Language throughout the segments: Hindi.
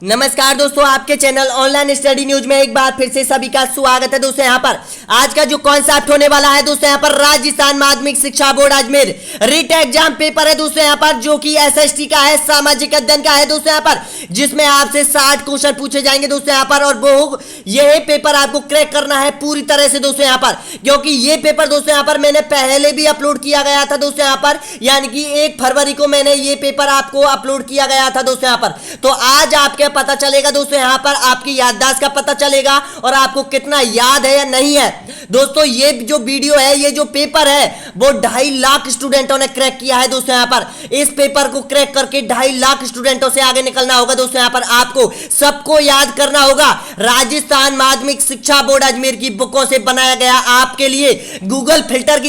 नमस्कार दोस्तों, आपके चैनल ऑनलाइन स्टडी न्यूज में एक बार फिर से सभी का स्वागत है। दोस्तों यहाँ पर आज का जो कॉन्सेप्ट होने वाला है दोस्तों यहाँ पर राजस्थान माध्यमिक शिक्षा board Ajmer REET exam paper है दोस्तों यहाँ पर, जो कि एसएसटी का है, सामाजिक अध्ययन का है दोस्तों यहाँ पर, जिसमें आपसे 60 क्वेश्चन पूछे जाएंगे दोस्तों यहाँ पर। और वो यही पेपर आपको क्रैक करना है पूरी तरह से दोस्तों यहाँ पर, क्योंकि ये पेपर दोस्तों यहाँ पर मैंने पहले भी अपलोड किया गया था दोस्तों यहाँ पर, यानी कि 1 फरवरी को मैंने ये पेपर आपको अपलोड किया गया था दोस्तों यहाँ पर। तो आज आपके पता चलेगा दोस्तों यहाँ पर, आपकी याददाश्त का पता चलेगा और आपको कितना याद है या नहीं है। दोस्तों ये जो वीडियो है, ये जो पेपर है वो 2.5 लाख स्टूडेंटों ने क्रैक किया है दोस्तों यहाँ पर। इस पेपर को क्रैक करके 2.5 लाख स्टूडेंटों से आगे निकलना होगा दोस्तों यहाँ पर। आपको सबको याद करना होगा राजस्थान माध्यमिक शिक्षा बोर्ड अजमेर की बुकों से बनाया गया, आपके लिए गूगल फिल्टर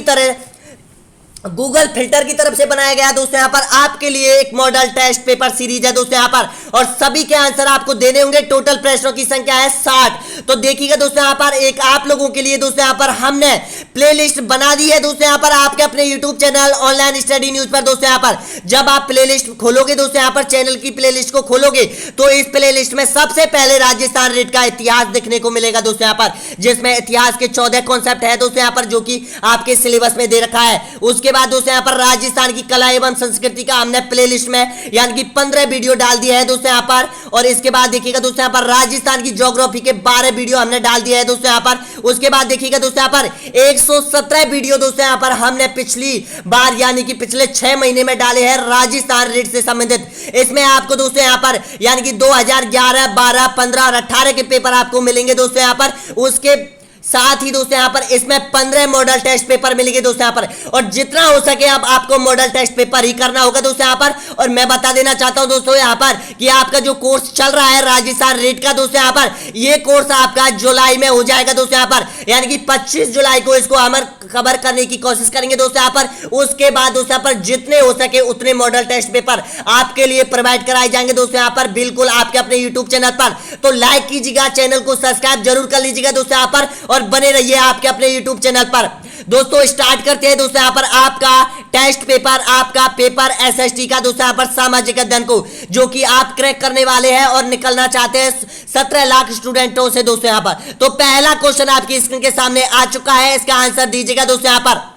की तरफ से बनाया गया दोस्तों यहाँ पर, आपके लिए एक मॉडल टेस्ट पेपर सीरीज है दोस्तों यहाँ पर। और सभी के आंसर आपको देने होंगे। टोटल प्रश्नों की संख्या है 60। तो देखिएगा दोस्तों यहाँ पर, एक आप लोगों के लिए दोस्तों यहाँ पर हमने प्लेलिस्ट बना दी है दोस्तों यहाँ पर, आपके अपने YouTube channel online study news पर दोस्तों यहाँ पर। जब आप प्लेलिस्ट खोलोगे दोस्तों यहाँ पर, चैनल की प्लेलिस्ट को खोलोगे तो इस प्लेलिस्ट में सबसे पहले राजस्थान रीट का इतिहास देखने को मिलेगा दोस्तों यहाँ पर, जिसमें इतिहास के 14 कॉन्सेप्ट है दोस्तों यहाँ पर, जो कि आपके सिलेबस में दे रखा है। उसके बाद दोस्तों यहाँ पर राजस्थान की कला एवं संस्कृति का हमने प्लेलिस्ट में यानी कि 15 वीडियो डाल दिया है दोस्तों यहाँ पर। और इसके बाद देखिएगा दोस्तों यहाँ पर राजस्थान की ज्योग्राफी के 12 वीडियो हमने डाल दिया है दोस्तों यहाँ पर। उसके बाद देखिएगा दोस्तों यहाँ पर 117 वीडियो दोस्तों यहाँ पर हमने पिछली बार यानी कि पिछले 6 महीने में डाले हैं राजस्थान रीट से संबंधित। इसमें आपको दोस्तों यहाँ पर यानी कि 2011, 12, 15 और 18 के पेपर आपको मिलेंगे दोस्तों यहाँ पर। उसके साथ ही दोस्तों यहाँ पर इसमें 15 मॉडल टेस्ट पेपर मिलेंगे दोस्तों यहाँ पर। और जितना हो सके अब आपको मॉडल टेस्ट पेपर ही करना होगा दोस्तों यहाँ पर। और मैं बता देना चाहता हूं दोस्तों यहाँ पर कि आपका जो कोर्स चल रहा है राजस्थान रीट का दोस्तों यहाँ पर, ये कोर्स आपका जुलाई में हो जाएगा दोस्तों यहाँ पर, यानी कि 25 जुलाई को इसको हम कवर करने की कोशिश करेंगे दोस्तों यहाँ पर। उसके बाद दोस्तों यहाँ पर जितने हो सके उतने मॉडल टेस्ट पेपर आपके लिए प्रोवाइड कराए जाएंगे दोस्तों यहाँ पर, बिल्कुल आपके अपने यूट्यूब चैनल पर। तो लाइक कीजिएगा, चैनल को सब्सक्राइब जरूर कर लीजिएगा दोस्तों यहाँ पर, और बने रहिए आपके अपने YouTube चैनल पर। दोस्तों स्टार्ट करते हैं दोस्तों यहाँ पर आपका टेस्ट पेपर, आपका पेपर एसएसटी का दोस्तों यहाँ पर सामाजिक अध्ययन को, जो कि आप क्रैक करने वाले हैं और निकलना चाहते हैं 17 लाख स्टूडेंटों से दोस्तों यहाँ पर। तो पहला क्वेश्चन आपकी स्क्रीन के सामने आ चुका है, इसका आंसर दीजिएगा दोस्तों यहाँ पर।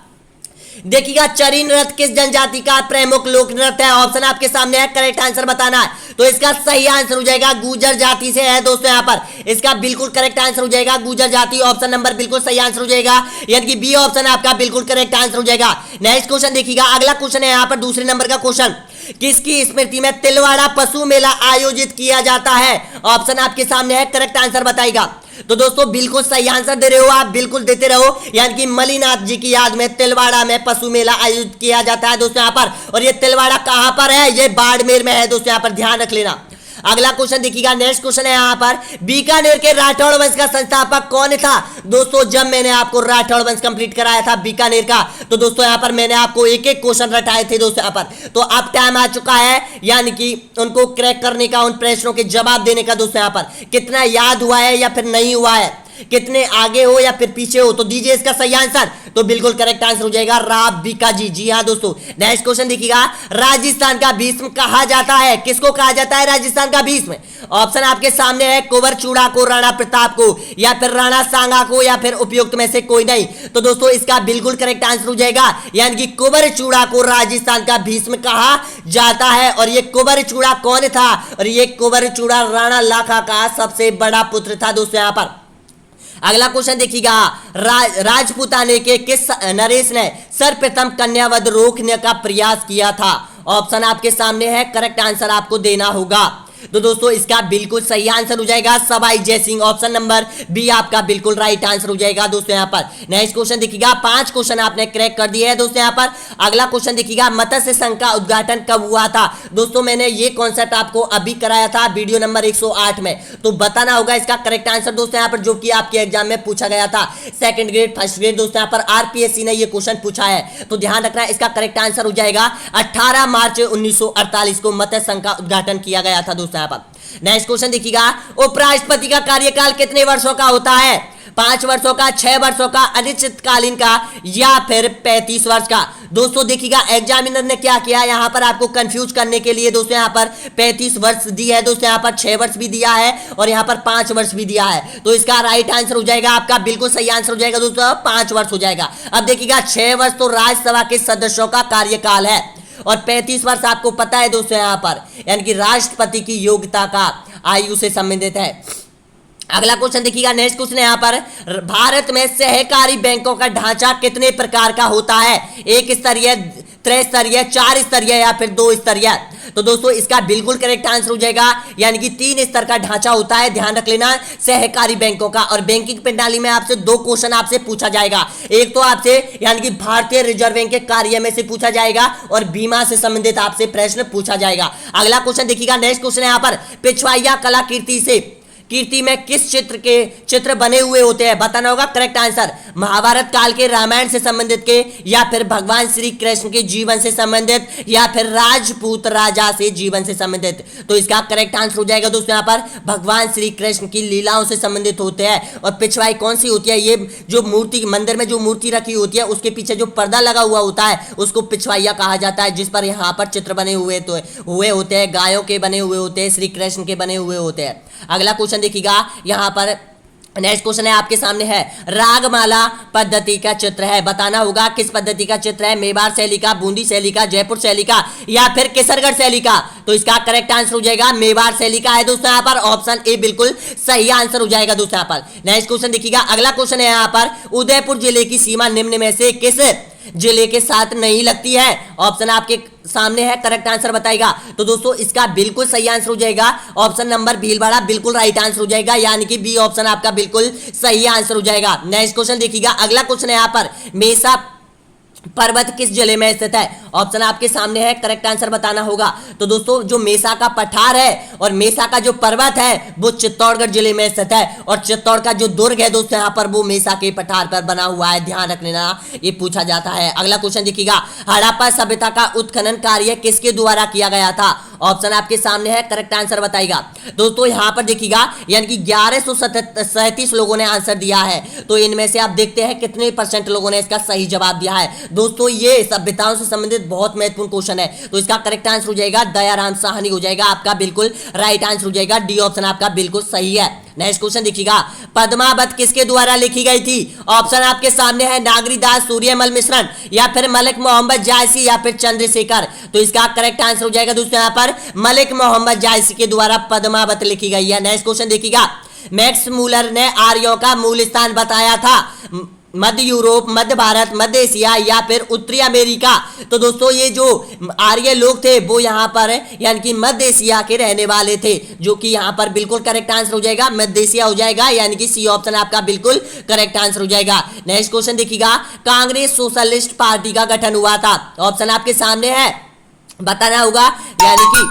देखिएगा, चरी नृत्य किस जनजाति का प्रमुख लोक नृत्य है? ऑप्शन आपके सामने है, करेक्ट आंसर बताना है। तो इसका सही आंसर हो जाएगा गुर्जर जाति से है दोस्तों यहाँ पर। इसका बिल्कुल करेक्ट आंसर हो जाएगा गुर्जर जाति, ऑप्शन नंबर बिल्कुल सही आंसर हो जाएगा, यानी कि बी ऑप्शन आपका बिल्कुल करेक्ट आंसर हो जाएगा। नेक्स्ट क्वेश्चन देखिएगा, अगला क्वेश्चन है यहाँ पर दूसरे नंबर का क्वेश्चन, किसकी स्मृति में तिलवाड़ा पशु मेला आयोजित किया जाता है? ऑप्शन आपके सामने है, करेक्ट आंसर बताइएगा। तो दोस्तों बिल्कुल सही आंसर दे रहे हो आप, बिल्कुल देते रहो, यानी कि मलिनाथ जी की याद में तिलवाड़ा में पशु मेला आयोजित किया जाता है दोस्तों यहाँ पर। और ये तिलवाड़ा कहां पर है? ये बाड़मेर में है दोस्तों यहाँ पर, ध्यान रख लेना। अगला क्वेश्चन देखिएगा, नेक्स्ट क्वेश्चन है यहाँ पर, बीकानेर के राठौड़ वंश का संस्थापक कौन था? दोस्तों जब मैंने आपको राठौड़ वंश कंप्लीट कराया था बीकानेर का, तो दोस्तों यहाँ पर मैंने आपको एक एक क्वेश्चन रटाए थे दोस्तों यहाँ पर। तो अब टाइम आ चुका है यानी कि उनको क्रैक करने का, उन प्रश्नों के जवाब देने का दोस्तों यहाँ पर। कितना याद हुआ है या फिर नहीं हुआ है, कितने आगे हो या फिर पीछे हो, तो दीजिए इसका सही आंसर। तो बिल्कुल करेक्ट आंसर हो जाएगा राव बीका जी। जी हाँ दोस्तों, नेक्स्ट क्वेश्चन देखिएगा, राजस्थान का भीष्म कहा जाता है? किसको कहा जाता है राजस्थान का भीष्म? ऑप्शन आपके सामने है, कुंवर चूड़ा को, राणा प्रताप को, या फिर राणा सांगा को, या फिर उपयुक्त में से कोई नहीं। तो दोस्तों इसका बिल्कुल करेक्ट आंसर हो जाएगा, यानी कि कुंवर चूड़ा को राजस्थान का भीष्म कहा जाता है। और ये कुंवर चूड़ा कौन था? और ये कुंवर चूड़ा राणा लाखा का सबसे बड़ा पुत्र था दोस्तों यहाँ पर। अगला क्वेश्चन देखिएगा, राजपूताने के किस नरेश ने सर्वप्रथम कन्यावध रोकने का प्रयास किया था? ऑप्शन आपके सामने है, करेक्ट आंसर आपको देना होगा। तो दोस्तों इसका बिल्कुल सही आंसर हो जाएगा Sawai Jai Singh, option number B आपका बिल्कुल राइट आंसर हो जाएगा दोस्तों यहाँ पर। नेक्स्ट क्वेश्चन देखिएगा, 5 क्वेश्चन आपने क्रैक कर दिए हैं दोस्तों यहाँ पर। अगला क्वेश्चन देखिएगा, मत्स्य संघ का उद्घाटन कब हुआ था? दोस्तों मैंने ये कॉन्सेप्ट आपको अभी कराया था वीडियो नंबर 108 में, तो बताना होगा इसका करेक्ट आंसर दोस्तों यहाँ पर, जो कि आपके एग्जाम में पूछा गया था। 2nd ग्रेड 1st ग्रेड दोस्तों यहाँ पर आरपीएससी ने ये क्वेश्चन पूछा है, तो ध्यान रखना इसका करेक्ट आंसर हो जाएगा 18 मार्च 1948 को मत्स्य संघ का उद्घाटन किया गया था दोस्तों यहाँ पर। नेक्स्ट क्वेश्चन देखिएगा, उपराष्ट्रपति का कार्यकाल कितने वर्षों का होता है? 5 वर्षों का, 6 वर्षों का, अनिश्चितकालीन का या फिर 35 वर्ष का। दोस्तों देखिएगा एग्जामिनर ने क्या किया यहाँ पर आपको कंफ्यूज करने के लिए दोस्तों यहाँ पर 35 वर्ष दी है, दोस्तों यहाँ पर 6 वर्ष भी दिया है और यहाँ पर 5 वर्ष भी दिया है। तो इसका राइट आंसर हो जाएगा आपका, बिल्कुल सही आंसर हो जाएगा दोस्तों 5 वर्ष हो जाएगा। अब देखिएगा 6 वर्ष तो राज्यसभा के सदस्यों का कार्यकाल है और 35 वर्ष आपको पता है दोस्तों यहाँ पर यानी कि राष्ट्रपति की योग्यता का आयु से संबंधित है। अगला क्वेश्चन देखिएगा, नेक्स्ट क्वेश्चन यहाँ पर, भारत में सहकारी बैंकों का ढांचा कितने प्रकार का होता है? 1 स्तरीय, त्रिस्तरीय, 4 स्तरीय या फिर 2 स्तरीय? तो दोस्तों इसका बिल्कुल करेक्ट आंसर हो जाएगा यानी कि 3 स्तर का ढांचा होता है, ध्यान रख लेना सहकारी बैंकों का। और बैंकिंग प्रणाली में आपसे 2 क्वेश्चन आपसे पूछा जाएगा, एक तो आपसे यानी कि भारतीय रिजर्व बैंक के कार्य में से पूछा जाएगा और बीमा से संबंधित आपसे प्रश्न पूछा जाएगा। अगला क्वेश्चन देखिएगा, नेक्स्ट क्वेश्चन यहाँ पर, पिछवाइया कलाकृति से कीर्ति में किस चित्र बने हुए होते हैं? बताना होगा करेक्ट आंसर, महाभारत काल के, रामायण से संबंधित के, या फिर भगवान श्री कृष्ण के जीवन से संबंधित, या फिर राजपूत राजा से जीवन से संबंधित। तो इसका करेक्ट आंसर हो जाएगा दोस्तों यहाँ पर भगवान श्री कृष्ण की लीलाओं से संबंधित होते हैं। और पिछवाई कौन सी होती है? ये जो मूर्ति मंदिर में जो मूर्ति रखी होती है उसके पीछे जो पर्दा लगा हुआ होता है उसको पिछवाइया कहा जाता है, जिस पर यहाँ पर चित्र बने हुए होते हैं, गायों के बने हुए होते हैं, श्री कृष्ण के बने हुए होते हैं। अगला क्वेश्चन देखिएगा यहाँ पर, नेक्स्ट क्वेश्चन है आपके सामने है, रागमाला पद्धति का चित्र है, बताना होगा किस पद्धति का चित्र है? मेवाड़ शैली का, बूंदी शैली का, जयपुर शैली का या फिर केसरगढ़ शैली का? तो इसका करेक्ट आंसर हो जाएगा मेवाड़ शैली का है दोस्तों यहाँ पर, ऑप्शन ए बिल्कुल सही आंसर हो जाएगा दोस्तों यहाँ पर। नेक्स्ट क्वेश्चन देखिएगा, अगला क्वेश्चन है यहाँ पर, उदयपुर जिले की सीमा निम्न में से किस जिले के साथ नहीं लगती है? ऑप्शन आपके सामने है, करेक्ट आंसर बताएगा। तो दोस्तों इसका बिल्कुल सही आंसर हो जाएगा ऑप्शन नंबर भीलवाड़ा, बिल्कुल राइट आंसर हो जाएगा यानी कि बी ऑप्शन आपका बिल्कुल सही आंसर हो जाएगा। नेक्स्ट क्वेश्चन देखिएगा, अगला क्वेश्चन है यहाँ पर, मेसा पर्वत किस जिले में स्थित है? ऑप्शन आपके सामने है, करेक्ट आंसर बताना होगा। तो दोस्तों जो मेसा का पठार है और मेसा का जो पर्वत है वो चित्तौड़गढ़ जिले में स्थित है और चित्तौड़ का जो दुर्ग है दोस्तों यहाँ पर वो मेसा के पठार पर बना हुआ है, ध्यान रख लेना, ये पूछा जाता है। अगला क्वेश्चन देखिएगा, हड़प्पा सभ्यता का उत्खनन कार्य किसके द्वारा किया गया था? ऑप्शन आपके सामने है, करेक्ट आंसर बताएगा। दोस्तों यहाँ पर देखिएगा यानी कि 1137 लोगों ने आंसर दिया है, तो इनमें से आप देखते हैं कितने % लोगों ने इसका सही जवाब दिया है। दोस्तों ये सभ्यताओं से संबंधित बहुत महत्वपूर्ण क्वेश्चन है, तो इसका करेक्ट आंसर हो जाएगा दयाराम साहनी हो जाएगा आपका, बिल्कुल राइट आंसर हो जाएगा, डी ऑप्शन आपका बिल्कुल सही है। नेक्स्ट क्वेश्चन देखिएगा, पद्मावत किसके द्वारा लिखी गई थी? ऑप्शन आपके सामने है, नागरीदास, सूर्यमल मिश्रण या फिर मलिक मोहम्मद जायसी या फिर चंद्रशेखर। तो इसका करेक्ट आंसर हो जाएगा दोस्तों यहाँ पर मलिक मोहम्मद जायसी के द्वारा पद्मावत लिखी गई है। नेक्स्ट क्वेश्चन देखिएगा, मैक्स मूलर ने आर्यों का मूल स्थान बताया था, मध्य यूरोप, मध्य भारत, मध्य एशिया या फिर उत्तरी अमेरिका? तो दोस्तों ये जो आर्य लोग थे वो यहाँ पर यानी कि मध्य एशिया के रहने वाले थे, जो कि यहाँ पर बिल्कुल करेक्ट आंसर हो जाएगा मध्य एशिया हो जाएगा यानी कि सी ऑप्शन आपका बिल्कुल करेक्ट आंसर हो जाएगा। नेक्स्ट क्वेश्चन देखिएगा, कांग्रेस सोशलिस्ट पार्टी का गठन हुआ था? ऑप्शन आपके सामने है, बताना होगा यानी कि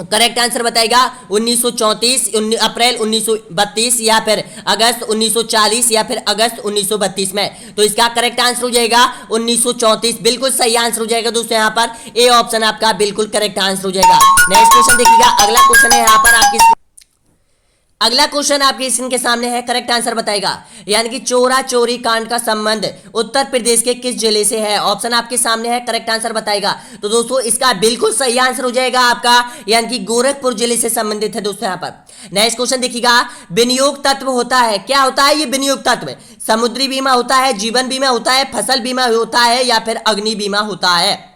करेक्ट आंसर बताएगा 1934, अप्रैल 1932 या फिर अगस्त 1940 या फिर अगस्त 1932 में। तो इसका करेक्ट आंसर हो जाएगा 1934, बिल्कुल सही आंसर हो जाएगा दोस्तों यहाँ पर ए ऑप्शन आपका बिल्कुल करेक्ट आंसर हो जाएगा। नेक्स्ट क्वेश्चन देखिएगा, अगला क्वेश्चन है यहाँ पर आपकी, अगला क्वेश्चन आपके स्क्रीन के सामने है, करेक्ट आंसर बताएगा यानी कि चोरा चोरी कांड का संबंध उत्तर प्रदेश के किस जिले से है? ऑप्शन आपके सामने है, करेक्ट आंसर बताएगा। तो दोस्तों इसका बिल्कुल सही आंसर हो जाएगा आपका यानी कि गोरखपुर जिले से संबंधित है दोस्तों यहाँ पर। नेक्स्ट क्वेश्चन देखिएगा, विनियोग तत्व होता है, क्या होता है ये विनियोग तत्व? समुद्री बीमा होता है, जीवन बीमा होता है, फसल बीमा होता है या फिर अग्नि बीमा होता है?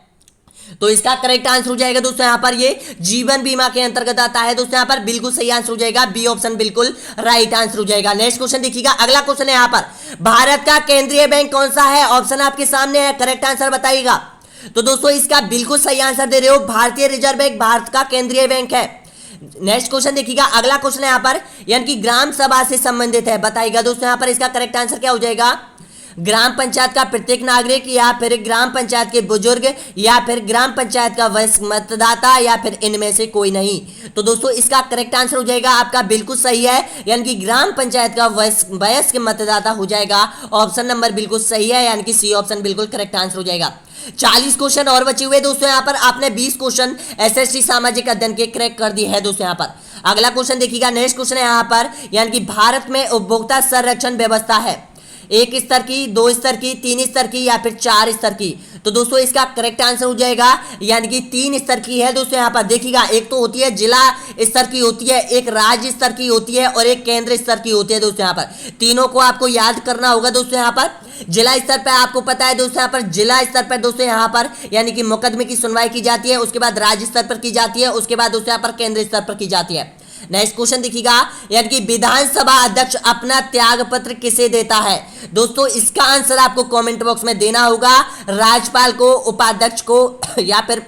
तो इसका करेक्ट आंसर हो जाएगा दोस्तों यहाँ पर ये जीवन बीमा के अंतर्गत आता है दोस्तों यहाँ पर, बिल्कुल सही आंसर हो जाएगा, बी ऑप्शन बिल्कुल राइट आंसर हो जाएगा। नेक्स्ट क्वेश्चन देखिएगा, अगला क्वेश्चन है यहाँ पर, भारत का केंद्रीय बैंक कौन सा है? ऑप्शन आपके सामने है, करेक्ट आंसर बताइएगा। तो दोस्तों इसका बिल्कुल सही आंसर दे रहे हो, भारतीय रिजर्व बैंक भारत का केंद्रीय बैंक है। नेक्स्ट क्वेश्चन देखिएगा, अगला क्वेश्चन है यहाँ पर यानी कि ग्राम सभा से संबंधित है, बताइएगा दोस्तों यहाँ पर इसका करेक्ट आंसर क्या हो जाएगा? ग्राम पंचायत का प्रत्येक नागरिक या फिर ग्राम पंचायत के बुजुर्ग या फिर ग्राम पंचायत का वयस्क मतदाता या फिर इनमें से कोई नहीं? तो दोस्तों इसका करेक्ट आंसर हो जाएगा आपका बिल्कुल सही है यानी कि ग्राम पंचायत का वयस्क मतदाता हो जाएगा, ऑप्शन नंबर बिल्कुल सही है यानी कि सी ऑप्शन बिल्कुल करेक्ट आंसर हो जाएगा। 40 क्वेश्चन और बचे हुए दोस्तों यहाँ पर। आपने 20 क्वेश्चन एसएसटी सामाजिक अध्ययन के क्रैक कर दिए हैं दोस्तों यहाँ पर। अगला क्वेश्चन देखिएगा, नेक्स्ट क्वेश्चन है यहाँ पर, यानी कि भारत में उपभोक्ता संरक्षण व्यवस्था है 1 स्तर की, 2 स्तर की, 3 स्तर की या फिर 4 स्तर की। तो दोस्तों इसका करेक्ट आंसर हो जाएगा यानी कि 3 स्तर की है दोस्तों यहाँ पर। देखिएगा, एक तो होती है जिला स्तर की होती है, एक राज्य स्तर की होती है और एक केंद्र स्तर की होती है दोस्तों यहाँ पर। तीनों को आपको याद करना होगा दोस्तों यहाँ पर। जिला स्तर पर आपको पता है दोस्तों यहाँ पर, जिला स्तर पर दोस्तों यहाँ पर यानी कि मुकदमे की सुनवाई की जाती है, उसके बाद राज्य स्तर पर की जाती है, उसके बाद दोस्तों यहाँ पर केंद्र स्तर पर की जाती है। नेक्स्ट क्वेश्चन देखिएगा, यानी कि विधानसभा अध्यक्ष अपना त्याग पत्र किसे देता है। दोस्तों इसका आंसर आपको कमेंट बॉक्स में देना होगा, राज्यपाल को, उपाध्यक्ष को या फिर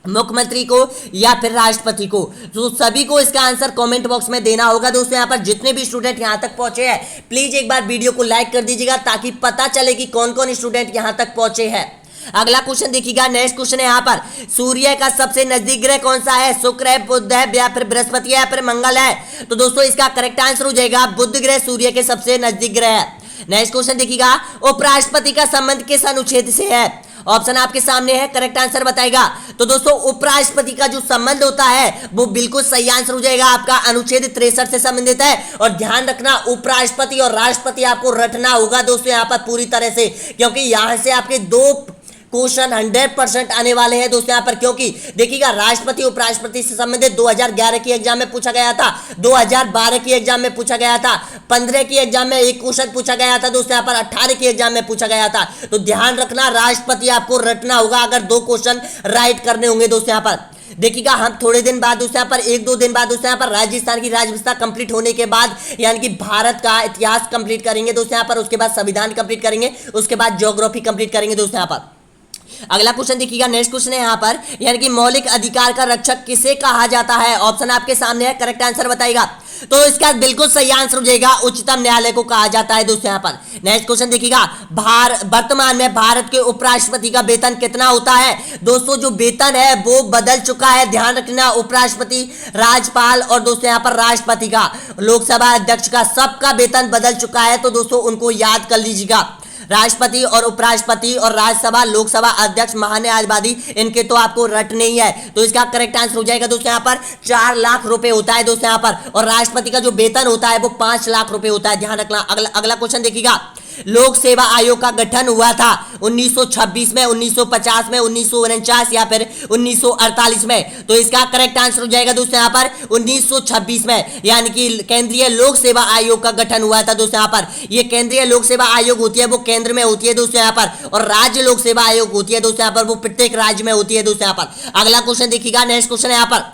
मुख्यमंत्री को या फिर राष्ट्रपति को। तो सभी को इसका आंसर कमेंट बॉक्स में देना होगा दोस्तों यहाँ पर। जितने भी स्टूडेंट यहाँ तक पहुंचे हैं प्लीज एक बार वीडियो को लाइक कर दीजिएगा ताकि पता चले कि कौन कौन स्टूडेंट यहाँ तक पहुंचे हैं। अगला क्वेश्चन देखिएगा, नेक्स्ट क्वेश्चन है यहाँ पर, सूर्य का सबसे नजदीक ग्रह कौन सा है। शुक्र है, बुध है या फिर बृहस्पति है या फिर मंगल है। तो दोस्तों इसका करेक्ट आंसर हो जाएगा बुध ग्रह सूर्य के सबसे नजदीक ग्रह है। नेक्स्ट क्वेश्चन देखिएगा, उपराष्ट्रपति का संबंध किस अनुच्छेद से है। ऑप्शन आपके सामने है, करेक्ट आंसर बताएगा। तो दोस्तों उपराष्ट्रपति का जो संबंध होता है वो बिल्कुल सही आंसर हो जाएगा आपका अनुच्छेद 63 से संबंधित है। और ध्यान रखना, उपराष्ट्रपति और राष्ट्रपति आपको रटना होगा दोस्तों यहाँ पर पूरी तरह से, क्योंकि यहां से आपके 2 क्वेश्चन 100% आने वाले हैं दोस्तों यहाँ पर। क्योंकि देखिएगा, राष्ट्रपति उपराष्ट्रपति से संबंधित 2011 की एग्जाम में पूछा गया था, 2012 की एग्जाम में पूछा गया था, 15 की एग्जाम में एक क्वेश्चन पूछा गया था दोस्तों यहाँ पर, 18 की एग्जाम में पूछा गया था। तो ध्यान रखना, राष्ट्रपति आपको रटना होगा अगर 2 क्वेश्चन राइट करने होंगे दोस्तों यहाँ पर। देखिएगा, हम थोड़े दिन बाद दोस्तों यहाँ पर 1-2 दिन बाद दोस्तों यहाँ पर राजस्थान की राज्यव्यवस्था कंप्लीट होने के बाद यानी कि भारत का इतिहास कंप्लीट करेंगे दोस्तों यहाँ पर, उसके बाद संविधान कंप्लीट करेंगे, उसके बाद ज्योग्राफी कंप्लीट करेंगे दोस्तों यहाँ पर। अगला क्वेश्चन देखिएगा, नेक्स्ट क्वेश्चन है यहाँ पर, यानी कि मौलिक अधिकार का रक्षक किसे कहा जाता है। ऑप्शन आपके सामने है, करेक्ट आंसर बताएगा। तो इसका बिल्कुल सही आंसर हो जाएगा उच्चतम न्यायालय को कहा जाता है दोस्तों यहाँ पर। नेक्स्ट क्वेश्चन देखिएगा, वर्तमान में भारत के उपराष्ट्रपति का वेतन कितना होता है। दोस्तों जो वेतन है वो बदल चुका है, ध्यान रखना, उपराष्ट्रपति, राज्यपाल और दोस्तों यहाँ पर राष्ट्रपति का, लोकसभा अध्यक्ष का, सबका वेतन बदल चुका है। तो दोस्तों उनको याद कर लीजिएगा, राष्ट्रपति और उपराष्ट्रपति और राज्यसभा लोकसभा अध्यक्ष महान्यायवादी, इनके तो आपको रटने ही है। तो इसका करेक्ट आंसर हो जाएगा दोस्तों यहाँ पर 4 लाख रुपए होता है दोस्तों यहाँ पर, और राष्ट्रपति का जो वेतन होता है वो 5 लाख रुपए होता है, ध्यान रखना। अगला क्वेश्चन देखिएगा, लोक सेवा आयोग का गठन हुआ था 1926 में, 1950 में, 1949 या फिर 1948 में। तो इसका करेक्ट आंसर हो जाएगा दोस्तों यहाँ पर 1926 में, यानी कि केंद्रीय लोक सेवा आयोग का गठन हुआ था दोस्तों यहाँ पर। ये केंद्रीय लोक सेवा आयोग होती है वो केंद्र में होती है दोस्तों यहाँ पर, और राज्य लोक सेवा आयोग होती है दोस्तों यहाँ पर, वो प्रत्येक राज्य में होती है दोस्तों यहाँ पर। अगला क्वेश्चन देखिएगा, नेक्स्ट क्वेश्चन है यहाँ पर,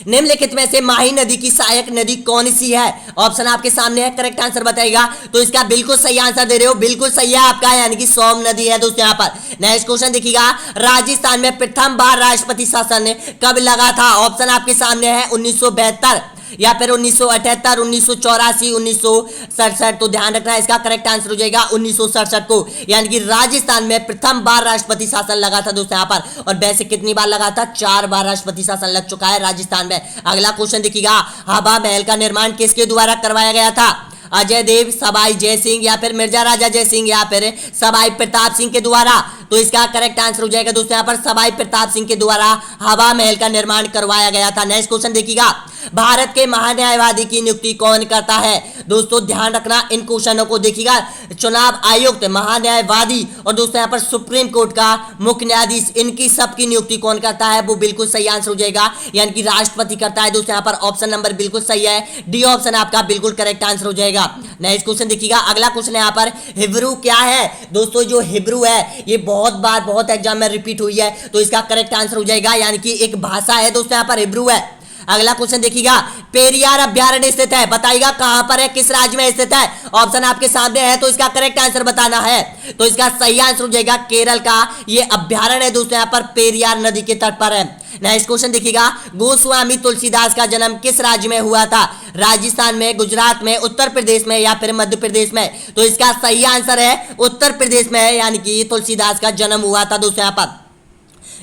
निम्नलिखित में से माही नदी की सहायक नदी कौन सी है। ऑप्शन आपके सामने है, करेक्ट आंसर बताएगा। तो इसका बिल्कुल सही आंसर दे रहे हो, बिल्कुल सही है आपका, यानी कि सोम नदी है दोस्तों यहाँ पर। नेक्स्ट क्वेश्चन देखिएगा, राजस्थान में प्रथम बार राष्ट्रपति शासन कब लगा था। ऑप्शन आपके सामने है, 1972 या फिर 1978, 1984, 1967। तो ध्यान रखना, इसका करेक्ट आंसर हो जाएगा 1967 को, यानी कि राजस्थान में प्रथम बार राष्ट्रपति शासन लगा था दोस्तों यहाँ पर। और वैसे कितनी बार लगा था, 4 बार राष्ट्रपति शासन लग चुका है राजस्थान में। अगला क्वेश्चन देखिएगा, हवा महल का निर्माण किसके द्वारा करवाया गया था। अजय देव, सवाई जय सिंह या फिर मिर्जा राजा जय सिंह या फिर सवाई प्रताप सिंह के द्वारा। तो इसका करेक्ट आंसर हो जाएगा दोस्तों यहाँ पर सवाई प्रताप सिंह के द्वारा हवा महल का निर्माण करवाया गया था। नेक्स्ट क्वेश्चन देखिएगा, भारत के महान्यायवादी की नियुक्ति कौन करता है। दोस्तों ध्यान रखना, इन क्वेश्चनों को देखिएगा, चुनाव आयुक्त, महान्यायवादी और दोस्तों यहाँ पर सुप्रीम कोर्ट का मुख्य न्यायाधीश, इनकी सबकी नियुक्ति कौन करता है, वो बिल्कुल सही आंसर हो जाएगा, यानी कि राष्ट्रपति करता है दोस्तों यहाँ पर। ऑप्शन नंबर बिल्कुल सही है, डी ऑप्शन आपका बिल्कुल करेक्ट आंसर हो जाएगा। नेक्स्ट क्वेश्चन देखिएगा, अगला क्वेश्चन यहाँ पर, हिब्रू क्या है। दोस्तों जो हिब्रू है ये बहुत बार बहुत एग्जाम में रिपीट हुई है, तो इसका करेक्ट आंसर हो जाएगा, यानी कि एक भाषा है दोस्तों यहाँ पर, हिब्रू है। अगला क्वेश्चन देखिएगा, पेरियार अभ्यारण्य स्थित है, बताइएगा कहां पर है, किस राज्य में स्थित है। ऑप्शन आपके सामने है, तो इसका करेक्ट आंसर बताना है। तो इसका सही आंसर हो जाएगा केरल का ये अभ्यारण्य है दोस्तों यहाँ पर, पेरियार नदी के तट पर है। नेक्स्ट क्वेश्चन देखिएगा, गोस्वामी तुलसीदास का जन्म किस राज्य में हुआ था। राजस्थान में, गुजरात में, उत्तर प्रदेश में या फिर मध्य प्रदेश में। तो इसका सही आंसर है उत्तर प्रदेश में, यानी कि तुलसीदास का जन्म हुआ था दोस्तों यहाँ पर।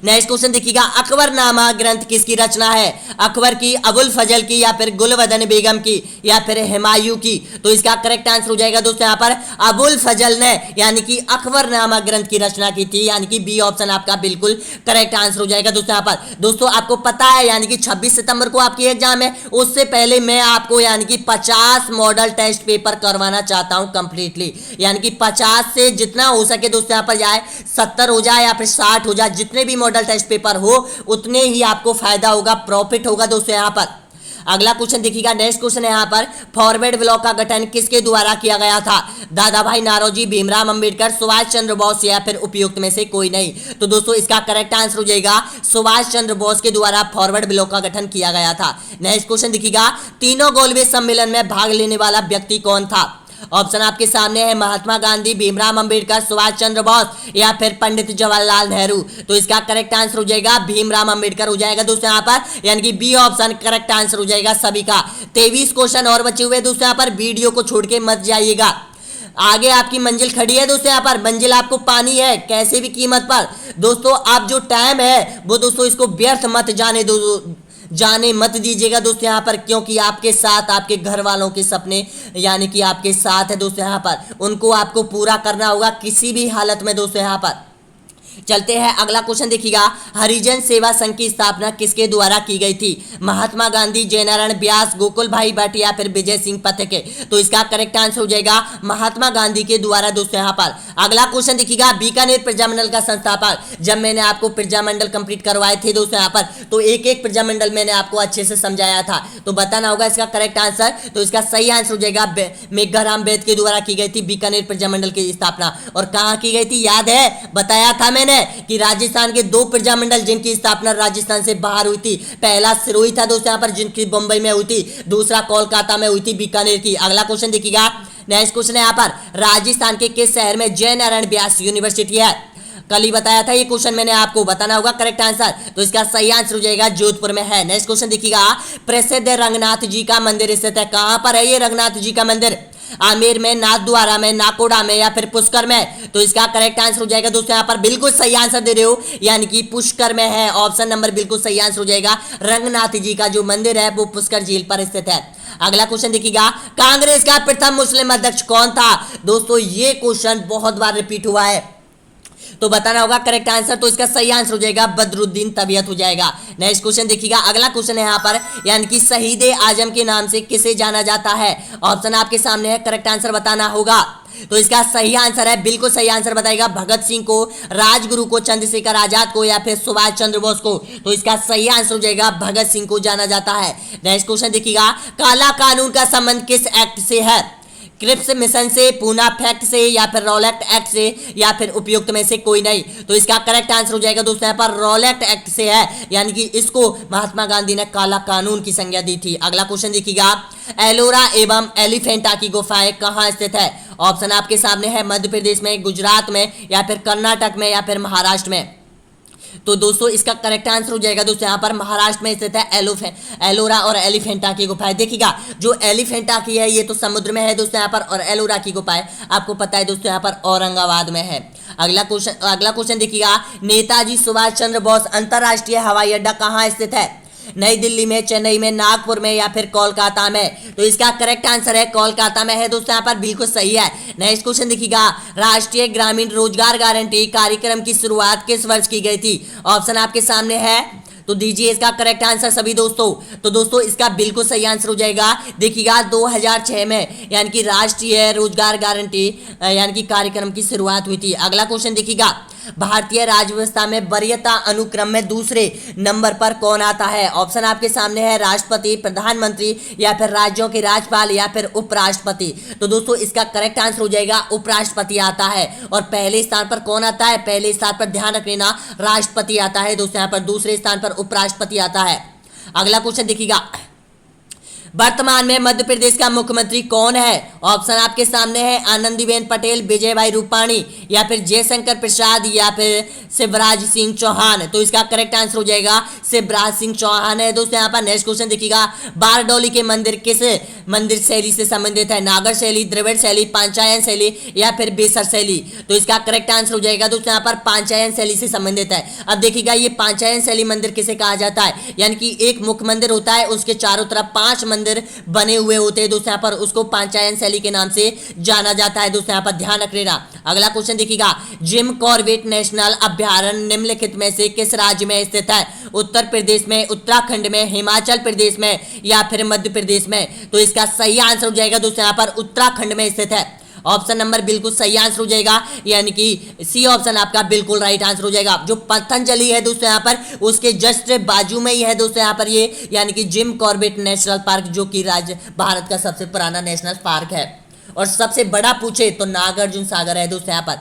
नेक्स्ट क्वेश्चन देखिएगा, अकबरनामा ग्रंथ किसकी रचना है? अकबर की, अबुल फजल की, या फिर गुलबदन बेगम की, या फिर हुमायूं की? तो इसका करेक्ट आंसर हो जाएगा दोस्तों यहाँ पर अबुल फजल ने यानी कि अकबरनामा ग्रंथ की रचना की थी, यानी कि बी ऑप्शन आपका बिल्कुल करेक्ट आंसर हो जाएगा दोस्तों यहाँ पर। दोस्तों आपको पता है यानी कि 26 सितंबर को आपकी एग्जाम है, उससे पहले मैं आपको यानी कि 50 मॉडल टेस्ट पेपर करवाना चाहता हूं कंप्लीटली, यानी कि 50 से जितना हो सके दोस्तों यहाँ पर जाए 70 हो जाए या फिर 60 हो जाए, जितने भी मॉडल टेस्ट पेपर हो उतने ही आपको फायदा होगा, प्रॉफिट होगा दोस्तों यहाँ पर। अगला क्वेश्चन देखिएगा, नेक्स्ट क्वेश्चन है यहाँ पर, फॉरवर्ड ब्लॉक का गठन किसके द्वारा किया गया था? दादा भाई नौरोजी, भीमराव अंबेडकर, सुभाष चंद्र बोस, या फिर उपयुक्त में से कोई नहीं? तो दोस्तों इसका करेक्ट आंसर हो जाएगा सुभाष चंद्र बोस के द्वारा फॉरवर्ड ब्लॉक का गठन किया गया था। नेक्स्ट क्वेश्चन देखिएगा, तीनों गोलमेज सम्मेलन में भाग लेने वाला व्यक्ति कौन था? ऑप्शन आपके सामने है, महात्मा गांधी, भीमराव अंबेडकर, सुभाष चंद्र बोस, या फिर पंडित जवाहरलाल नेहरू? तो इसका करेक्ट आंसर हो जाएगा भीमराव अंबेडकर हो जाएगा दोस्तों यहाँ पर, यानी कि बी ऑप्शन करेक्ट आंसर हो जाएगा सभी का। 23 क्वेश्चन और बचे हुए दोस्तों यहाँ पर, वीडियो को छोड़ के मत जाइएगा, आगे आपकी मंजिल खड़ी है दोस्तों यहाँ पर, मंजिल आपको पानी है कैसे भी कीमत पर। दोस्तों आप जो टाइम है वो दोस्तों इसको व्यर्थ मत जाने मत दीजिएगा दोस्तों यहाँ पर, क्योंकि आपके साथ आपके घर वालों के सपने यानी कि आपके साथ है दोस्तों यहाँ पर, उनको आपको पूरा करना होगा किसी भी हालत में दोस्तों यहाँ पर। चलते हैं अगला क्वेश्चन देखिएगा, हरिजन सेवा संघ की स्थापना किसके द्वारा की गई थी? महात्मा गांधी, जयनारायण व्यास, गोकुल भाई भट्ट, या फिर विजय सिंह पथके? तो इसका करेक्ट आंसर हो जाएगा महात्मा गांधी के द्वारा दोस्तों यहाँ पर। अगला क्वेश्चन देखिएगा, बीकानेर प्रजामंडल का संस्थापक, जब मैंने आपको प्रजामंडल कंप्लीट करवाए थे दोस्तों यहाँ पर, तो एक एक प्रजामंडल मैंने आपको अच्छे से समझाया था, तो बताना होगा इसका करेक्ट आंसर। तो इसका सही आंसर हो जाएगा मेघराम बेद के द्वारा की गई थी बीकानेर प्रजामंडल की स्थापना। और कहाँ की गई थी याद है, बताया था मैंने कि राजस्थान के 2 प्रजामंडल जिनकी स्थापना राजस्थान से बाहर हुई थी, पहला सिरोही था दोस्तों यहाँ पर जिनकी बंबई में हुई थी, दूसरा कोलकाता में हुई थी बीकानेर की। अगला क्वेश्चन देखिएगा, नेक्स्ट क्वेश्चन है यहाँ पर, राजस्थान के किस शहर में जयनारायण व्यास यूनिवर्सिटी है? कल ही बताया था ये क्वेश्चन मैंने आपको, बताना होगा करेक्ट आंसर। तो इसका सही आंसर हो जाएगा जोधपुर में है। नेक्स्ट क्वेश्चन देखिएगा, प्रसिद्ध रंगनाथ जी का मंदिर स्थित है, कहां पर है ये रंगनाथ जी का मंदिर? आमेर में, नाथद्वारा में, नाकोड़ा में, या फिर पुष्कर में? तो इसका करेक्ट आंसर हो जाएगा दोस्तों यहाँ पर, बिल्कुल सही आंसर दे रहे हो, यानी कि पुष्कर में है, ऑप्शन नंबर बिल्कुल सही आंसर हो जाएगा। रंगनाथ जी का जो मंदिर है वो पुष्कर झील पर स्थित है। अगला क्वेश्चन देखिएगा, कांग्रेस का प्रथम मुस्लिम अध्यक्ष कौन था? दोस्तों ये क्वेश्चन बहुत बार रिपीट हुआ है, तो बताना होगा करेक्ट आंसर। तो इसका सही आंसर हो जाएगा बदरुद्दीन तबियत हो जाएगा। नेक्स्ट क्वेश्चन देखिएगा, अगला क्वेश्चन है यहाँ पर, यानी कि शहीद आजम के नाम से किसे जाना जाता है? ऑप्शन आपके सामने है, करेक्ट आंसर बताना होगा। तो इसका सही आंसर है, बिल्कुल सही आंसर बताएगा, भगत सिंह को, राजगुरु को, चंद्रशेखर आजाद को, या फिर सुभाष चंद्र बोस को? तो इसका सही आंसर हो जाएगा भगत सिंह को जाना जाता है। नेक्स्ट क्वेश्चन देखिएगा, काला कानून का संबंध किस एक्ट से है? क्रिप्स मिशन से, पूना फैक्ट से, या फिर रॉलेट एक्ट से, या फिर उपयुक्त में से कोई नहीं? तो इसका करेक्ट आंसर हो जाएगा दोस्तों यहाँ पर रॉलेट एक्ट से है, यानी कि इसको महात्मा गांधी ने काला कानून की संज्ञा दी थी। अगला क्वेश्चन देखिएगा, एलोरा एवं एलिफेंटा की गुफाएं कहाँ स्थित है? ऑप्शन आपके सामने है, मध्य प्रदेश में, गुजरात में, या फिर कर्नाटक में, या फिर महाराष्ट्र में? तो दोस्तों इसका करेक्ट आंसर हो जाएगा दोस्तों यहाँ पर महाराष्ट्र में स्थित है एलोरा और एलिफेंटा की गुफाएं। देखिएगा जो एलिफेंटा की है ये तो समुद्र में है दोस्तों यहाँ पर, और एलोरा की गुफाएं आपको पता है दोस्तों यहाँ पर औरंगाबाद में है। अगला क्वेश्चन देखिएगा, नेताजी सुभाष चंद्र बोस अंतरराष्ट्रीय हवाई अड्डा कहाँ स्थित है? नई दिल्ली में, चेन्नई में, नागपुर में, या फिर कोलकाता में? तो इसका करेक्ट आंसर है कोलकाता में है दोस्तों यहाँ पर, बिल्कुल सही है। नेक्स्ट क्वेश्चन देखिएगा, राष्ट्रीय ग्रामीण रोजगार गारंटी कार्यक्रम की शुरुआत किस वर्ष की गई थी? ऑप्शन आपके सामने है, तो दीजिए इसका करेक्ट आंसर सभी दोस्तों। तो दोस्तों इसका बिल्कुल सही आंसर हो जाएगा, देखिएगा 2006 में, यानी कि राष्ट्रीय रोजगार गारंटी यानी कि कार्यक्रम की शुरुआत हुई थी। अगला क्वेश्चन देखिएगा, भारतीय राज्य व्यवस्था में वरीयता अनुक्रम में दूसरे नंबर पर कौन आता है? ऑप्शन आपके सामने है, राष्ट्रपति, प्रधानमंत्री, या फिर राज्यों के राज्यपाल, या फिर उपराष्ट्रपति? तो दोस्तों इसका करेक्ट आंसर हो जाएगा उपराष्ट्रपति आता है। और पहले स्थान पर कौन आता है? पहले स्थान पर ध्यान रख लेना राष्ट्रपति आता है दोस्तों यहाँ पर, दूसरे स्थान पर उपराष्ट्रपति आता है। अगला क्वेश्चन देखिएगा, वर्तमान में मध्य प्रदेश का मुख्यमंत्री कौन है? ऑप्शन आपके सामने है आनंदीबेन पटेल, विजय भाई रूपाणी या फिर जयशंकर प्रसाद या फिर शिवराज सिंह चौहान। तो इसका करेक्ट आंसर हो जाएगा शिवराज सिंह चौहान है दोस्तों। यहाँ पर नेक्स्ट क्वेश्चन देखिएगा, बारडोली के मंदिर किस मंदिर शैली से संबंधित है? नागर शैली, द्रविड़ शैली, पांचायन शैली या फिर बेसर शैली। तो इसका करेक्ट आंसर हो जाएगा दोस्तों यहाँ पर पांचायन शैली से संबंधित है। अब देखिएगा ये पांचायन शैली मंदिर किसे कहा जाता है? यानी कि एक मुख्य मंदिर होता है, उसके चारों तरफ 5 मंदिर बने हुए होते हैं दोस्तों यहाँ पर, उसको पांचायन शैली के नाम से जाना जाता है दोस्तों यहाँ पर, ध्यान रखिएगा। अगला क्वेश्चन देखिएगा, जिम कॉर्बेट नेशनल अभ्यारण्य निम्नलिखित में से किस राज्य में स्थित है? उत्तर प्रदेश में, उत्तराखंड में, हिमाचल प्रदेश में या फिर मध्य प्रदेश में? तो इसका सही आंसर हो जाएगा दोस्तों यहाँ पर उत्तराखंड में स्थित है। ऑप्शन नंबर बिल्कुल सही आंसर हो जाएगा, यानी कि सी ऑप्शन आपका बिल्कुल राइट आंसर हो जाएगा। जो पतंजलि है दोस्तों यहाँ पर उसके जस्ट बाजू में ही है दोस्तों यहाँ पर ये, यानी कि जिम कॉर्बेट नेशनल पार्क, जो कि राज्य भारत का सबसे पुराना नेशनल पार्क है। और सबसे बड़ा पूछे तो नागार्जुन सागर है दोस्तों यहाँ पर।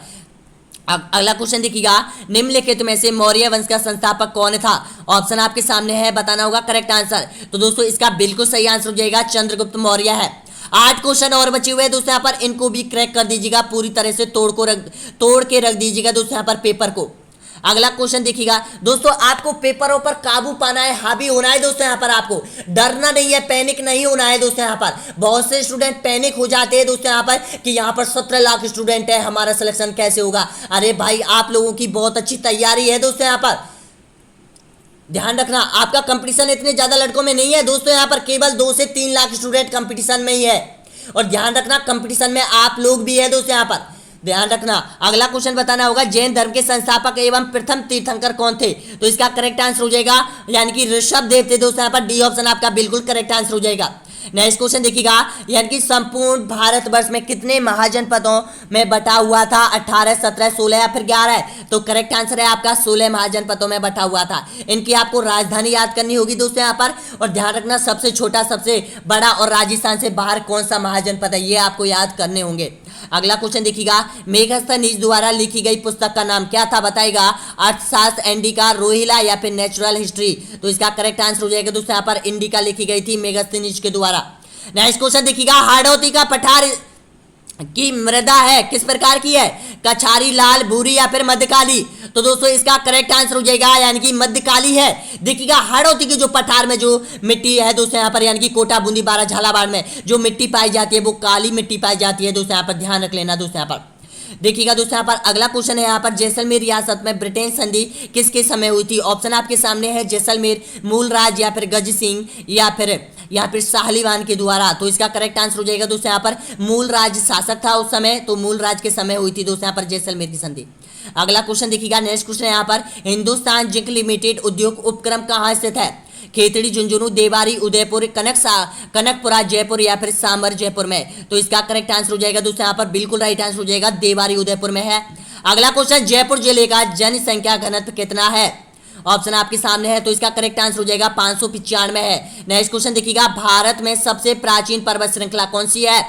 अगला क्वेश्चन देखिएगा, निम्नलिखित में से मौर्य वंश का संस्थापक कौन था? ऑप्शन आपके सामने है, बताना होगा करेक्ट आंसर। तो दोस्तों इसका बिल्कुल सही आंसर हो जाएगा चंद्रगुप्त मौर्य है। 8 क्वेश्चन और बचे हुए हैं दोस्तों यहाँ पर, इनको भी क्रैक कर दीजिएगा, पूरी तरह से तोड़ के रख दीजिएगा दोस्तों यहाँ पर पेपर को। अगला क्वेश्चन देखिएगा दोस्तों, आपको पेपरों पर काबू पाना है, हावी होना है दोस्तों यहाँ पर, आपको डरना नहीं है, पैनिक नहीं होना है दोस्तों यहाँ पर। बहुत से स्टूडेंट पैनिक हो जाते हैं दोस्तों यहाँ पर कि यहाँ पर 17 लाख स्टूडेंट है, हमारा सिलेक्शन कैसे होगा? अरे भाई आप लोगों की बहुत अच्छी तैयारी है दोस्तों यहाँ पर, ध्यान रखना। आपका कंपटीशन इतने ज्यादा लड़कों में नहीं है दोस्तों यहाँ पर, केवल 2 से 3 लाख स्टूडेंट कंपटीशन में ही है। और ध्यान रखना कंपटीशन में आप लोग भी है दोस्तों यहाँ पर, ध्यान रखना। अगला क्वेश्चन बताना होगा, जैन धर्म के संस्थापक एवं प्रथम तीर्थंकर कौन थे? तो इसका करेक्ट आंसर हो जाएगा यानी कि ऋषभ देव थे दोस्तों यहाँ पर, डी ऑप्शन आपका बिल्कुल करेक्ट आंसर हो जाएगा। नेक्स्ट क्वेश्चन देखिएगा, यानी कि संपूर्ण भारतवर्ष में कितने महाजनपदों में बटा हुआ था? 18, 17, 16 या फिर 11? तो करेक्ट आंसर है आपका 16 महाजनपदों में बटा हुआ था। इनकी आपको राजधानी याद करनी होगी दोस्तों यहाँ पर, और ध्यान रखना सबसे छोटा, सबसे बड़ा और राजस्थान से बाहर कौन सा महाजनपद है ये आपको याद करने होंगे। अगला क्वेश्चन देखिएगा, मेघस्तनीज द्वारा लिखी गई पुस्तक का नाम क्या था? बताएगा, अर्थशास्त्र, इंडिका, रोहिला या फिर नेचुरल हिस्ट्री? तो इसका करेक्ट आंसर हो जाएगा दोस्तों यहाँ पर इंडिका लिखी गई थी मेघस्तनीज के द्वारा। नेक्स्ट क्वेश्चन देखिएगा, हाड़ौती का पठार की मृदा है किस प्रकार की है? कछारी, लाल, भूरी या फिर मध्यकाली? तो दोस्तों इसका करेक्ट आंसर हो जाएगा यानी कि मध्यकाली है। देखिएगा हाड़ौती के जो पठार में जो मिट्टी है दोस्तों यहाँ पर, यानी कि कोटा, बूंदी, बारा, झालावाड़ में जो मिट्टी पाई जाती है वो काली मिट्टी पाई जाती है दोस्तों यहाँ पर, ध्यान रख लेना दोस्तों यहाँ पर। देखिएगा दोस्तों यहाँ पर अगला क्वेश्चन है यहाँ पर, जैसलमेर रियासत में ब्रिटेन संधि किसके समय हुई थी? ऑप्शन आपके सामने है, जैसलमेर, मूलराज या फिर गज सिंह या फिर साहलीवान के द्वारा? तो इसका करेक्ट आंसर हो जाएगा दोस्तों यहाँ पर मूलराज शासक था उस समय, तो मूलराज के समय हुई थी दोस्तों यहाँ पर जैसलमेर की संधि। अगला क्वेश्चन देखिएगा, नेक्स्ट क्वेश्चन यहाँ पर, हिंदुस्तान जिंक लिमिटेड उद्योग उपक्रम कहाँ स्थित है? खेतड़ी, झुंझुनू, देवारी, उदयपुर, कनकपुरा, जयपुर या फिर सांबर जयपुर में? तो इसका करेक्ट आंसर हो जाएगा दोस्तों यहाँ पर बिल्कुल राइट आंसर हो जाएगा देवारी उदयपुर में है। अगला क्वेश्चन, जयपुर जिले का जनसंख्या घनत्व कितना है? ऑप्शन आपके सामने है, तो इसका करेक्ट आंसर हो जाएगा 595 है। नेक्स्ट क्वेश्चन देखिएगा, भारत में सबसे प्राचीन पर्वत श्रृंखला कौन सी है?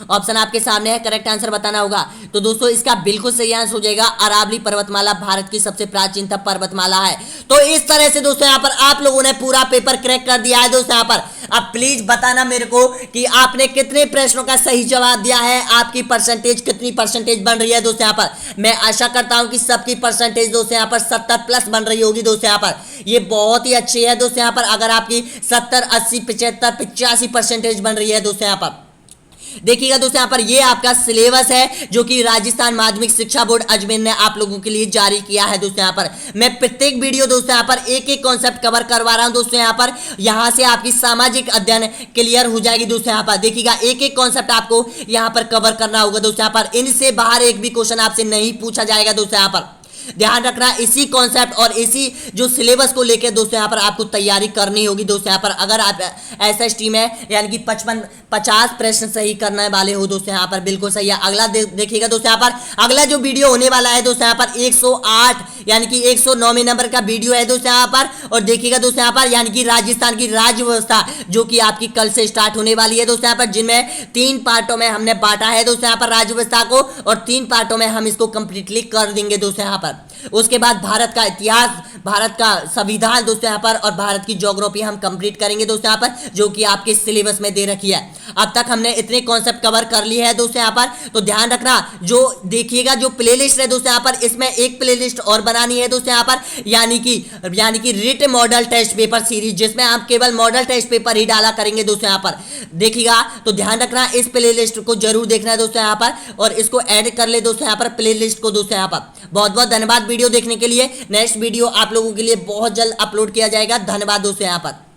ऑप्शन आपके सामने है, करेक्ट आंसर बताना होगा। तो दोस्तों इसका बिल्कुल सही आंसर हो जाएगा अरावली पर्वतमाला भारत की सबसे प्राचीनतम पर्वतमाला है। तो इस तरह से दोस्तों यहाँ पर आप लोगों ने पूरा पेपर क्रैक कर दिया है दोस्तों यहाँ पर। अब प्लीज बताना मेरे को कि आपने कितने प्रश्नों का सही जवाब दिया है, आपकी परसेंटेज कितनी परसेंटेज बन रही है दोस्तों यहाँ पर। मैं आशा करता हूं कि सबकी परसेंटेज दोस्तों यहाँ पर 70+ बन रही होगी दोस्तों यहाँ पर। ये बहुत ही अच्छी है दोस्तों यहाँ पर, अगर आपकी 70, 80, 75, 85 परसेंटेज बन रही है दोस्तों यहाँ पर। देखिएगा दोस्तों यहाँ पर ये आपका सिलेबस है जो कि राजस्थान माध्यमिक शिक्षा बोर्ड अजमेर ने आप लोगों के लिए जारी किया है दोस्तों यहाँ पर। मैं प्रत्येक वीडियो दोस्तों यहाँ पर एक एक कॉन्सेप्ट कवर करवा रहा हूं दोस्तों यहाँ पर। यहाँ से आपकी सामाजिक अध्ययन क्लियर हो जाएगी दोस्तों यहाँ पर। देखिएगा एक एक कॉन्सेप्ट आपको यहाँ पर कवर करना होगा दोस्तों यहाँ पर। इनसे बाहर एक भी क्वेश्चन आपसे नहीं पूछा जाएगा दोस्तों यहाँ पर। ध्यान रखना, इसी कॉन्सेप्ट और इसी जो सिलेबस को लेकर दोस्तों यहाँ पर आपको तैयारी करनी होगी दोस्तों यहाँ पर। अगर आप एसएसटी में यानी कि 50 प्रश्न सही करने वाले हो दोस्तों यहाँ पर, बिल्कुल सही है। अगला देखिएगा दोस्तों यहाँ पर, अगला जो वीडियो होने वाला है दोस्तों यहाँ पर 108 यानी कि 109वें नंबर का वीडियो है दोस्तों यहाँ पर। और देखिएगा दोस्तों यहाँ पर यानी कि राजस्थान की राज्य व्यवस्था जो कि आपकी कल से स्टार्ट होने वाली है दोस्तों यहाँ पर, जिनमें 3 पार्टों में हमने बांटा है दोस्तों यहाँ पर राज्य व्यवस्था को, और 3 पार्टों में हम इसको कंप्लीटली कर देंगे दोस्तों यहाँ पर। पर। उसके बाद भारत का इतिहास, भारत का संविधान दोस्तों यहाँ पर, और भारत की ज्योग्राफी हम कंप्लीट करेंगे दोस्तों यहाँ पर, जो कि आपके सिलेबस में दे रखी है। अब तक हमने इतने कॉन्सेप्ट कवर कर लिए हैं दोस्तों यहाँ पर। तो ध्यान रखना, जो देखिएगा जो प्लेलिस्ट है दोस्तों यहाँ पर, इसमें एक प्लेलिस्ट और बनानी है दोस्तों यहाँ पर, यानी कि REET model test paper series, जिसमें आप केवल मॉडल टेस्ट पेपर ही डाला करेंगे दोस्तों यहाँ पर, देखिएगा। तो ध्यान रखना, इस प्लेलिस्ट को जरूर देखना है दोस्तों यहाँ पर, और इसको ऐड कर ले दोस्तों यहाँ पर प्लेलिस्ट को दोस्तों यहाँ पर। बहुत बहुत धन्यवाद वीडियो देखने के लिए। नेक्स्ट वीडियो आप लोगों के लिए बहुत जल्द अपलोड किया जाएगा। धन्यवाद दोस्तों यहाँ पर।